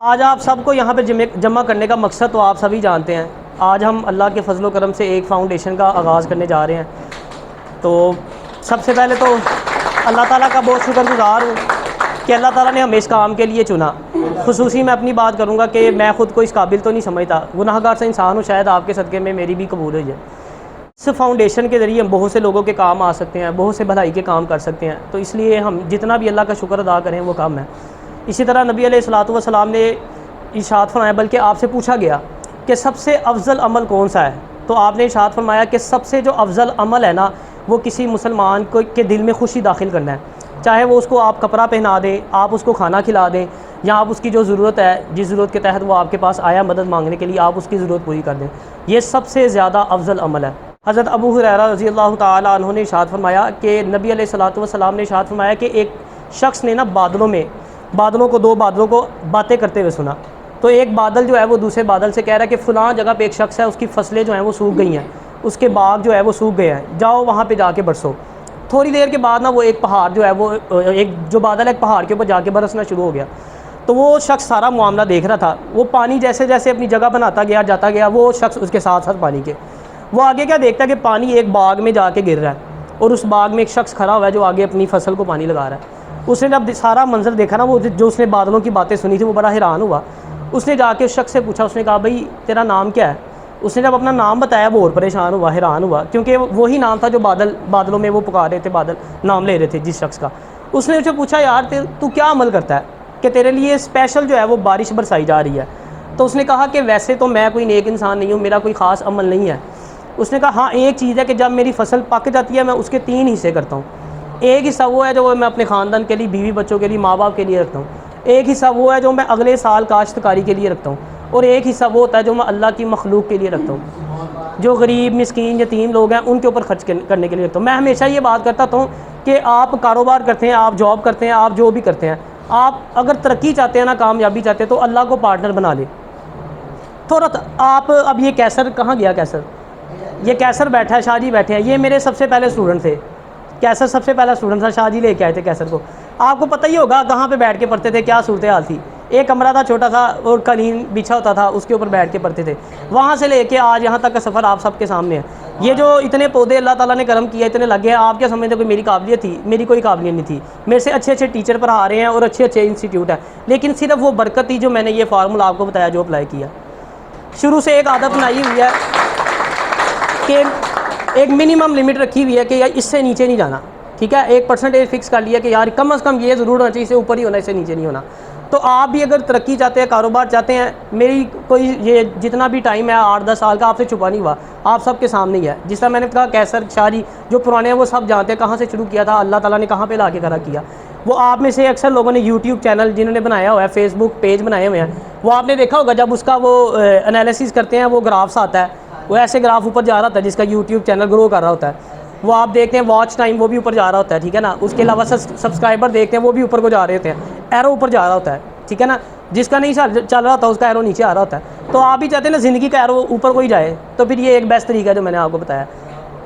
आज आप सबको यहाँ पे जमा करने का मकसद तो आप सभी जानते हैं। आज हम अल्लाह के फजल व करम से एक फ़ाउंडेशन का आगाज़ करने जा रहे हैं। तो सबसे पहले तो अल्लाह ताला का बहुत शुक्रगुज़ार हूँ कि अल्लाह ताला ने हमें इस काम के लिए चुना। खुसूसी मैं अपनी बात करूँगा कि मैं ख़ुद को इस काबिल तो नहीं समझता, गुनाहगार से इंसान हूँ, शायद आपके सदक़े में मेरी भी कबूल हुई है। इस फ़ाउंडेशन के ज़रिए हम बहुत से लोगों के काम आ सकते हैं, बहुत से भलाई के काम कर सकते हैं। तो इसलिए हम जितना भी अल्लाह का शुक्र अदा करें वो कम है। इसी तरह नबी अलैहिस्सलातु वस्सलाम ने इरशाद फरमाया, बल्कि आपसे पूछा गया कि सबसे अफजल अमल कौन सा है, तो आपने इरशाद फरमाया कि सबसे जो अफजल अमल है ना, वो किसी मुसलमान को के दिल में खुशी दाखिल करना है। चाहे वो उसको आप कपड़ा पहना दें, आप उसको खाना खिला दें, या आप उसकी जो ज़रूरत है, जिस ज़रूरत के तहत वो आपके पास आया मदद मांगने के लिए, आप उसकी ज़रूरत पूरी कर दें। ये सबसे ज़्यादा अफजल अमल है। हज़रत अबू हुरैरा रज़ी अल्लाह ताला अन्हु ने इरशाद फरमाया कि नबी अलैहिस्सलातु वस्सलाम ने इरशाद फरमाया कि एक शख्स ने ना बादलों को, दो बादलों को बातें करते हुए सुना। तो एक बादल जो है वो दूसरे बादल से कह रहा है कि फ़लाँ जगह पे एक शख्स है, उसकी फसलें जो हैं वो सूख गई हैं, उसके बाग जो है वो सूख गए हैं, जाओ वहाँ पे जाके बरसो। थोड़ी देर के बाद ना वो एक पहाड़ जो है वो एक जो बादल है एक पहाड़ के ऊपर जाके बरसना शुरू हो गया। तो वो शख्स सारा मामला देख रहा था। वो पानी जैसे जैसे अपनी जगह बनाता गया, जाता गया, वो शख्स उसके साथ साथ पानी के, वो आगे क्या देखता है कि पानी एक बाग में जाके गिर रहा है और उस बाग में एक शख्स खड़ा हुआ है जो आगे अपनी फसल को पानी लगा रहा है। उसने जब सारा मंजर देखा ना, वो जो उसने बादलों की बातें सुनी थी, वो बड़ा हैरान हुआ। उसने जाके उस शख्स से पूछा, उसने कहा भाई तेरा नाम क्या है? उसने जब अपना नाम बताया वो और परेशान हुआ, हैरान हुआ, क्योंकि वही नाम था जो बादलों में वो पुकार रहे थे, बादल नाम ले रहे थे जिस शख्स का। उसने उससे पूछा, यार तू क्या अमल करता है कि तेरे लिए स्पेशल जो है वो बारिश बरसाई जा रही है? तो उसने कहा कि वैसे तो मैं कोई नेक इंसान नहीं हूँ, मेरा कोई ख़ास अमल नहीं है। उसने कहा हाँ, एक चीज़ है कि जब मेरी फसल पक जाती है मैं उसके 3 हिस्से करता हूँ। एक हिस्सा वो है जो मैं अपने ख़ानदान के लिए, बीवी बच्चों के लिए, माँ बाप के लिए रखता हूँ। एक हिस्सा वो है जो मैं अगले साल काश्तकारी के लिए रखता हूँ, और एक हिस्सा वो होता है जो मैं अल्लाह की मखलूक के लिए रखता हूँ, जो गरीब मिस्कीन यतीम लोग हैं उनके ऊपर खर्च करने के लिए रखता हूँ। मैं हमेशा ये बात करता हूँ कि आप कारोबार करते हैं, आप जॉब करते हैं, आप जो भी करते हैं, आप अगर तरक्की चाहते हैं ना, कामयाबी चाहते हैं, तो अल्लाह को पार्टनर बना ले। थोड़ा आप अब ये कैसर कहाँ गया? कैसर, ये कैसर बैठा है, शाहजी बैठे हैं, ये मेरे सबसे पहले स्टूडेंट थे। कैसर सबसे पहला स्टूडेंट था, शाहजी लेके आए थे कैसर को। आपको पता ही होगा कहाँ पे बैठ के पढ़ते थे, क्या सूरत हाल थी। एक कमरा था छोटा सा और कालीन बिछा होता था, उसके ऊपर बैठ के पढ़ते थे। वहाँ से लेके आज यहाँ तक का सफ़र आप सबके सामने है। ये जो इतने पौधे अल्लाह ताला ने करम किया, इतने लगे हैं, आप क्या समझते कोई मेरी काबिलियत थी? मेरी कोई काबिलियत नहीं थी। मेरे से अच्छे अच्छे टीचर पढ़ा रहे हैं और अच्छे अच्छे इंस्टीट्यूट है, लेकिन सिर्फ वो बरकत थी जो मैंने ये फार्मूला आपको बताया, जो अप्लाई किया। शुरू से एक आदत बनाई हुई है कि एक मिनिमम लिमिट रखी हुई है कि यार इससे नीचे नहीं जाना, ठीक है। एक परसेंटेज फिक्स कर लिया कि यार कम से कम ये ज़रूर होना चाहिए, इससे ऊपर ही होना, इससे नीचे नहीं होना। तो आप भी अगर तरक्की चाहते हैं, कारोबार चाहते हैं, मेरी कोई ये जितना भी टाइम है 8-10 साल का आपसे छुपा नहीं हुआ, आप सबके सामने ही है। जिस तरह मैंने कहा कैसर शाहजी जो पुराने हैं वो सब जानते हैं कहाँ से शुरू किया था, अल्लाह ताला ने कहाँ पे ला के खड़ा किया। वो आप में से अक्सर लोगों ने यूट्यूब चैनल जिन्होंने बनाया हुआ है, फेसबुक पेज बनाए हुए हैं, वो आपने देखा होगा जब उसका वो एनालिसिस करते हैं, वो ग्राफ्स आता है, वो ऐसे ग्राफ ऊपर जा रहा होता है जिसका यूट्यूब चैनल ग्रो कर रहा होता है। वो आप देखते हैं वॉच टाइम वो भी ऊपर जा रहा होता है, ठीक है ना। उसके अलावा सब्सक्राइबर देखते हैं वो भी ऊपर को जा रहे होते हैं, एरो ऊपर जा रहा होता है, ठीक है ना। जिसका नहीं चल रहा होता उसका एरो नीचे आ रहा होता है। तो आप भी चाहते हैं ना ज़िंदगी का एरो ऊपर को ही जाए, तो फिर ये एक बेस्ट तरीका है जो मैंने आपको बताया,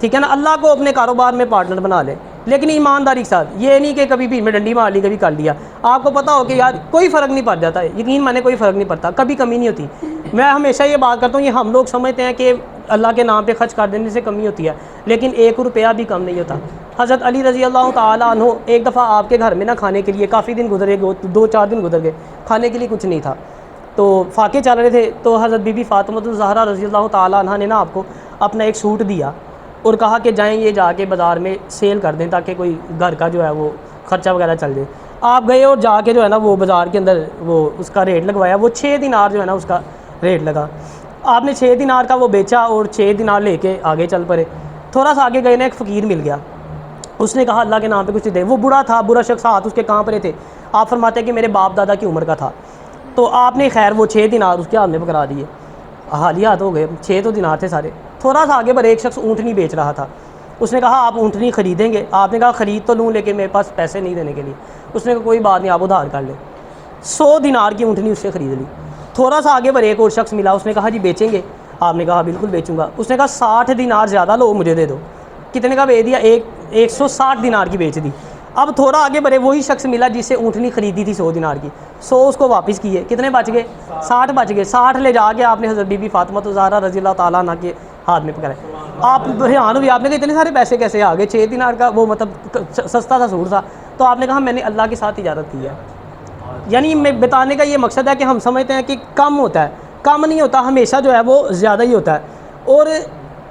ठीक है ना। अल्लाह को अपने कारोबार में पार्टनर बना ले, लेकिन ईमानदारी के साथ। ये नहीं कि कभी भी में डंडी मार ली, कभी कर लिया। आपको पता हो कि यार कोई फ़र्क नहीं पड़ जाता है, यकीन माने कोई फ़र्क नहीं पड़ता, कभी कमी नहीं होती। मैं हमेशा ये बात करता हूँ, ये हम लोग समझते हैं कि अल्लाह के नाम पे खर्च कर देने से कमी होती है, लेकिन 1 रुपया भी कम नहीं होता। हज़रत अली रज़ी अल्लाह ताला अन्हु एक दफ़ा आपके घर में ना खाने के लिए काफ़ी दिन गुजरे, 2-4 दिन गुजर गए, खाने के लिए कुछ नहीं था, तो फाके चल रहे थे। तो हज़रत बीबी फ़ातिमा ज़हरा रज़ी अल्लाह ताला अन्हा ने ना आपको अपना एक सूट दिया और कहा कि जाएँ ये जाके बाज़ार में सेल कर दें ताकि कोई घर का जो है वो ख़र्चा वगैरह चल जाए। आप गए और जाके जो है ना वो बाज़ार के अंदर वो उसका रेट लगवाया, वो 6 दिनार जो है ना उसका रेट लगा। आपने 6 दिनार का वो बेचा और 6 दिनार लेके आगे चल पड़े। थोड़ा सा आगे गए ना एक फ़कीर मिल गया, उसने कहा अल्लाह के नाम पे कुछ दे। वो बूढ़ा था, बुरा शख्स, हाथ उसके कांप रहे थे। आप फरमाते हैं कि मेरे बाप दादा की उम्र का था। तो आपने खैर वो 6 दिनार उसके हाथ में पकड़ा दिए, हालिया हाथ हो गए, 6 तो दिनार थे सारे। थोड़ा सा आगे पर एक शख्स ऊँटनी बेच रहा था। उसने कहा आप ऊँटनी ख़रीदेंगे? आपने कहा ख़रीद तो लूँ, लेकिन मेरे पास पैसे नहीं देने के लिए। उसने कहा कोई बात नहीं, आप उधार कर लें। 100 दिनार की ऊँटनी उससे ख़रीद ली। थोड़ा सा आगे पर एक और शख्स मिला, उसने कहा जी बेचेंगे? आपने कहा बिल्कुल बेचूंगा। उसने कहा 60 दिनार ज़्यादा लो, मुझे दे दो। कितने का बेच दिया? 160 दिनार की बेच दी। अब थोड़ा आगे बढ़े, वही शख्स मिला जिससे ऊँटनी खरीदी थी 100 दिनार की, 100 उसको वापस किए, कितने बच गए? 60 बच गए। 60 ले जाके आपने हज़रत बीबी फातिमा ज़हरा रज़ी अल्लाह ताला अन्हा के हाथ में पकड़ाए। आप हैरान हुए, आपने कहा इतने सारे पैसे कैसे आ गए? 6 दिनार का वो मतलब सस्ता सा सूट था। तो आपने कहा मैंने अल्लाह के साथ तिजारत की है। यानी मैं बताने का ये मकसद है कि हम समझते हैं कि कम होता है, कम नहीं होता, हमेशा जो है वो ज़्यादा ही होता है। और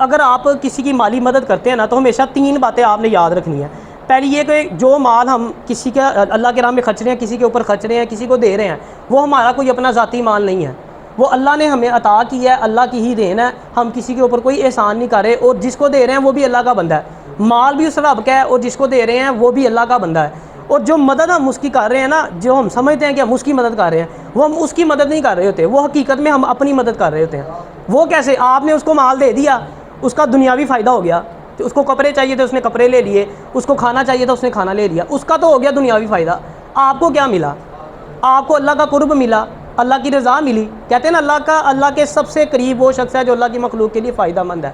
अगर आप किसी की माली मदद करते हैं ना, तो हमेशा 3 बातें आपने याद रखनी है। पहली ये कि जो माल हम किसी के अल्लाह के राह में खर्च रहे हैं, किसी के ऊपर खर्च रहे हैं, किसी को दे रहे हैं, वो हमारा कोई अपना ज़ाती माल नहीं है, वो अल्लाह ने हमें अता की है, अल्लाह की ही देन है। हम किसी के ऊपर कोई एहसान नहीं कर रहे, और जिसको दे रहे हैं वो भी अल्लाह का बंदा है, माल भी उस रब का है, और जिसको दे रहे हैं वो भी अल्लाह का बंदा है। और जो मदद हम उसकी कर रहे हैं ना, जो हम समझते हैं कि हम उसकी मदद कर रहे हैं, वो हम उसकी मदद नहीं कर रहे होते, वो हकीकत में हम अपनी मदद कर रहे होते हैं। वो कैसे? आपने उसको माल दे दिया, उसका दुनियावी फ़ायदा हो गया, तो उसको कपड़े चाहिए थे उसने कपड़े ले लिए, उसको खाना चाहिए था उसने खाना ले लिया, उसका तो हो गया दुनियावी फ़ायदा। आपको क्या मिला? आपको अल्लाह का कुर्ब मिला, अल्लाह की रज़ा मिली। कहते हैं ना अल्लाह के सबसे करीब वो शख्स है जो अल्लाह की मखलूक के लिए फ़ायदामंद है।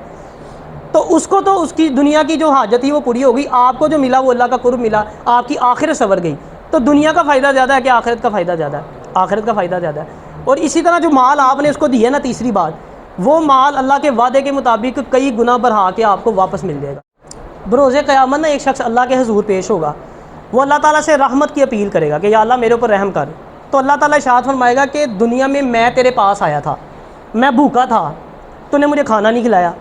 तो उसको तो उसकी दुनिया की जो हाजत थी वो पूरी हो गई, आपको जो मिला वो अल्लाह का कुर्ब मिला, आपकी आखिरत संवर गई। तो दुनिया का फ़ायदा ज़्यादा है कि आखिरत का फ़ायदा ज़्यादा है? आखिरत का फ़ायदा ज़्यादा है। और इसी तरह जो माल आपने उसको दिया ना, तीसरी बात, वो माल अल्लाह के वादे के मुताबिक कई गुना बढ़ा के आपको वापस मिल जाएगा। बरोज़े क़यामत ना एक शख्स अल्लाह के हुज़ूर पेश होगा, वो अल्लाह ताला से रहमत की अपील करेगा कि या अल्लाह मेरे ऊपर रहम कर। तो अल्लाह ताला इरशाद फरमाएगा कि दुनिया में मैं तेरे पास आया था, मैं भूखा था, तूने मुझे खाना नहीं खिलाया।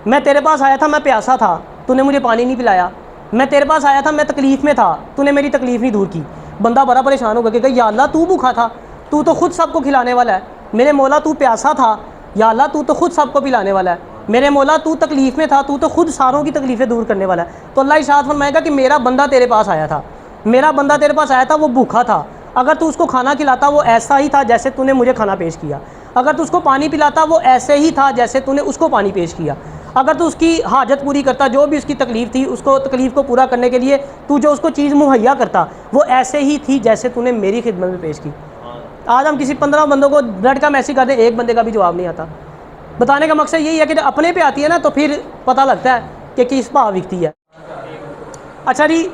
मैं तेरे पास आया था, मैं प्यासा था, तूने मुझे पानी नहीं पिलाया। मैं तेरे पास आया था, मैं तकलीफ़ में था, तूने मेरी तकलीफ़ नहीं दूर की। बंदा बड़ा परेशान होगा कि या अल्लाह तू भूखा था, तू तो खुद सबको खिलाने वाला है। मेरे मौला तू प्यासा था, या अल्लाह तू तो खुद सबको पिलाने वाला है। मेरे मौला तू तकलीफ़ में था, तू तो खुद सारों की तकलीफ़ें दूर करने वाला है। तो अल्लाह इरशाद फरमाएगा कि मेरा बंदा तेरे पास आया था, मेरा बंदा तेरे पास आया था, वो भूखा था। अगर तू उसको खाना खिलाता वो ऐसा ही था जैसे तूने मुझे खाना पेश किया। अगर तू उसको पानी पिलाता वो ऐसे ही था जैसे तूने उसको पानी पेश किया। अगर तू उसकी हाजत पूरी करता, जो भी उसकी तकलीफ़ थी, उसको तकलीफ़ को पूरा करने के लिए तू जो उसको चीज़ मुहैया करता, वो ऐसे ही थी जैसे तूने मेरी खिदमत में पेश की। आज हम किसी 15 बंदों को ब्लड का मैसेज कर दें, एक बंदे का भी जवाब नहीं आता। बताने का मकसद यही है कि जब अपने पे आती है ना, तो फिर पता लगता है कि किस भाव विकती है। अच्छा जी,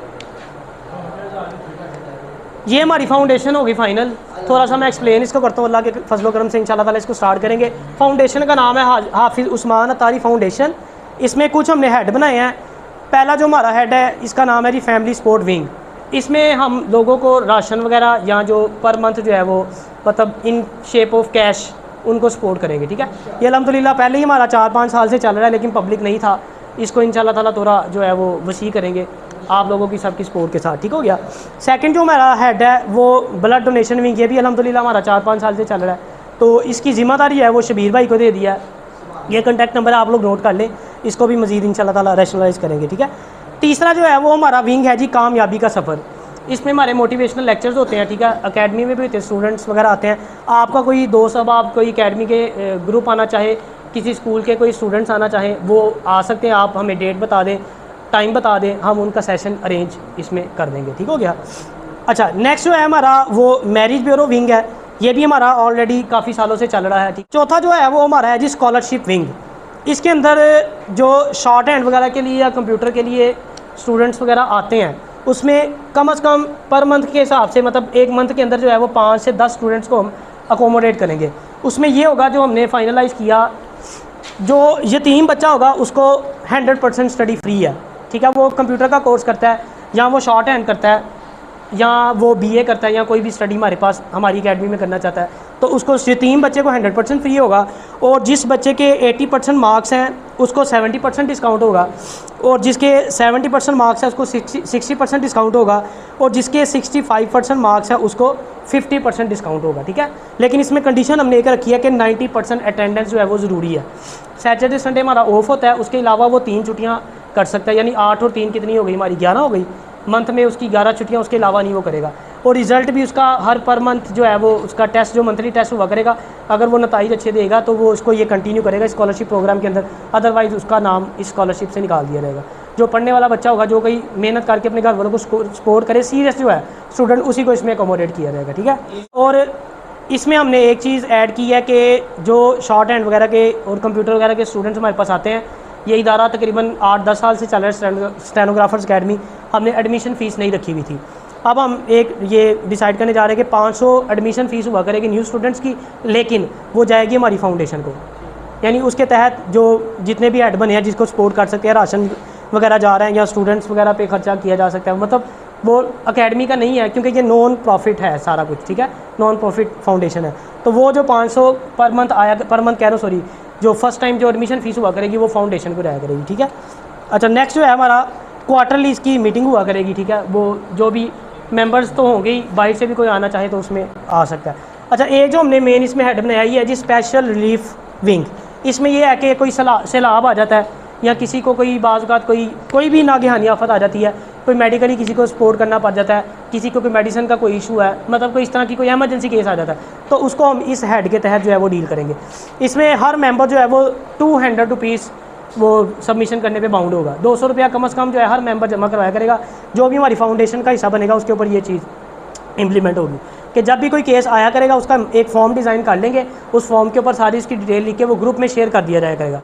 ये हमारी फाउंडेशन होगी फाइनल। थोड़ा सा मैं एक्सप्लेन इसको करता हूँ, अल्लाह के फजलो करम से इंशाल्लाह ताला इसको स्टार्ट करेंगे। फाउंडेशन का नाम है हाफिज़ उस्मान अतारी फाउंडेशन। इसमें कुछ हमने हेड बनाए हैं। पहला जो हमारा हेड है, इसका नाम है जी फैमिली सपोर्ट विंग। इसमें हम लोगों को राशन वगैरह या जो पर मंथ जो है वो मतलब इन शेप ऑफ कैश उनको सपोर्ट करेंगे। ठीक है, ये अल्हम्दुलिल्लाह पहले ही हमारा 4-5 साल से चल रहा है, लेकिन पब्लिक नहीं था। इसको इंशाल्लाह ताला थोड़ा जो है वो वसी करेंगे आप लोगों की सबकी सपोर्ट के साथ। ठीक हो गया। सेकंड जो हमारा हेड है वो ब्लड डोनेशन विंग, ये भी अल्हम्दुलिल्लाह हमारा 4-5 साल से चल रहा है। तो इसकी ज़िम्मेदारी है वो शबीर भाई को दे दिया है। ये कॉन्टैक्ट नंबर है, आप लोग नोट कर लें, इसको भी मज़ीद इंशाल्लाह ताला रैशनलाइज़ करेंगे। ठीक है। तीसरा जो है वो हमारा विंग है जी कामयाबी का सफ़र। इसमें हमारे मोटिवेशनल लेक्चर्स होते हैं। ठीक है, अकेडमी में भी होते हैं, स्टूडेंट्स वगैरह आते हैं। आपका कोई दोस्त, अब आप कोई अकेडमी के ग्रुप आना चाहे, किसी स्कूल के कोई स्टूडेंट्स आना चाहें, वो आ सकते हैं। आप हमें डेट बता दें, टाइम बता दें, हम उनका सेशन अरेंज इसमें कर देंगे। ठीक हो गया। अच्छा, नेक्स्ट जो है हमारा वो मैरिज ब्यूरो विंग है। ये भी हमारा ऑलरेडी काफ़ी सालों से चल रहा है। ठीक। चौथा जो है वो हमारा है जी स्कॉलरशिप विंग। इसके अंदर जो शॉर्ट हैंड वगैरह के लिए या कंप्यूटर के लिए स्टूडेंट्स वगैरह आते हैं, उसमें कम से कम पर मंथ के हिसाब से मतलब एक मंथ के अंदर जो है वो 5 से 10 स्टूडेंट्स को हम अकोमोडेट करेंगे। उसमें ये होगा जो हमने फाइनलाइज़ किया, जो यतीम बच्चा होगा उसको 100% स्टडी फ्री है। ठीक है, वो कंप्यूटर का कोर्स करता है या वो शॉर्ट हैंड करता है या वो BA करता है या कोई भी स्टडी हमारे पास हमारी अकेडमी में करना चाहता है, तो उसको यतीम बच्चे को 100% फ्री होगा। और जिस बच्चे के 80% मार्क्स हैं उसको 70% डिस्काउंट होगा, और जिसके 70% मार्क्स है उसको 60% डिस्काउंट होगा, और जिसके 65% मार्क्स है उसको 50% डिस्काउंट होगा। ठीक है, लेकिन इसमें कंडीशन हमने एक रखी है कि 90% अटेंडेंस जो है वो ज़रूरी है। सैटरडे संडे हमारा ऑफ होता है, उसके अलावा वो 3 छुट्टियाँ कर सकता है, यानी 8 और 3 कितनी हो गई हमारी 11 हो गई। मंथ में उसकी 11 छुट्टियाँ, उसके अलावा नहीं वो करेगा। और रिज़ल्ट भी उसका हर पर मंथ जो है वो उसका टेस्ट जो मंथली टेस्ट हुआ करेगा, अगर वो नतीजे अच्छे देगा तो वो उसको ये कंटिन्यू करेगा स्कॉलरशिप प्रोग्राम के अंदर, अदरवाइज़ उसका नाम इस स्कॉलरशिप से निकाल दिया जाएगा। जो पढ़ने वाला बच्चा होगा, जो कोई मेहनत करके अपने घर वालों को सपोर्ट करे, सीरियस जो है स्टूडेंट, उसी को इसमें अकोमोडेट किया जाएगा। ठीक है। और इसमें हमने एक चीज़ ऐड की है कि जो शॉर्ट हैंड वगैरह के और कंप्यूटर वगैरह के स्टूडेंट्स हमारे पास आते हैं, ये इदारा तकरीबन 8-10 साल से चल रहा है, स्टेनोग्राफर्स अकेडमी। हमने एडमिशन फ़ीस नहीं रखी हुई थी। अब हम एक ये डिसाइड करने जा रहे हैं कि 500 एडमिशन फ़ीस हुआ करेगी न्यू स्टूडेंट्स की, लेकिन वो जाएगी हमारी फाउंडेशन को, यानी उसके तहत जो जितने भी हेड बने हैं जिसको सपोर्ट कर सकते हैं, राशन वगैरह जा रहे हैं या स्टूडेंट्स वगैरह पे खर्चा किया जा सकता है, मतलब वो अकेडमी का नहीं है क्योंकि ये नॉन प्रॉफिट है सारा कुछ, ठीक है, नॉन प्रॉफिट फाउंडेशन है। तो वो जो 500 पर मंथ आया, पर मंथ कह रहा हूँ सॉरी, जो फर्स्ट टाइम जो एडमिशन फ़ीस हुआ करेगी वो फाउंडेशन को जाया करेगी, ठीक है। अच्छा, नेक्स्ट जो है हमारा क्वार्टरली इसकी मीटिंग हुआ करेगी, ठीक है। वो जो भी मेंबर्स तो होंगे ही, बाहर से भी कोई आना चाहे तो उसमें आ सकता है। अच्छा, एक जो हमने मेन इसमें हेड बनाया ही है जी, स्पेशल रिलीफ विंग। इसमें ये है कि कोई सैलाब आ जाता है या किसी को कोई बाज़ कोई भी नागहानी आफत आ जाती है, कोई मेडिकली किसी को सपोर्ट करना पड़ जाता है, किसी को कोई मेडिसिन का कोई इशू है, मतलब कोई इस तरह की कोई एमरजेंसी केस आ जाता है, तो उसको हम इस हेड के तहत जो है वो डील करेंगे। इसमें हर मेंबर जो है वो 200 रुपीज़ वो सबमिशन करने पे बाउंड होगा। 200 रुपया कम से कम जो है हर मेंबर जमा करवाया करेगा। जो भी हमारी फाउंडेशन का हिस्सा बनेगा उसके ऊपर ये चीज़ इम्प्लीमेंट होगी कि जब भी कोई केस आया करेगा उसका एक फॉर्म डिज़ाइन कर लेंगे, उस फॉर्म के ऊपर सारी इसकी डिटेल लिख के वो ग्रुप में शेयर कर दिया जाया करेगा।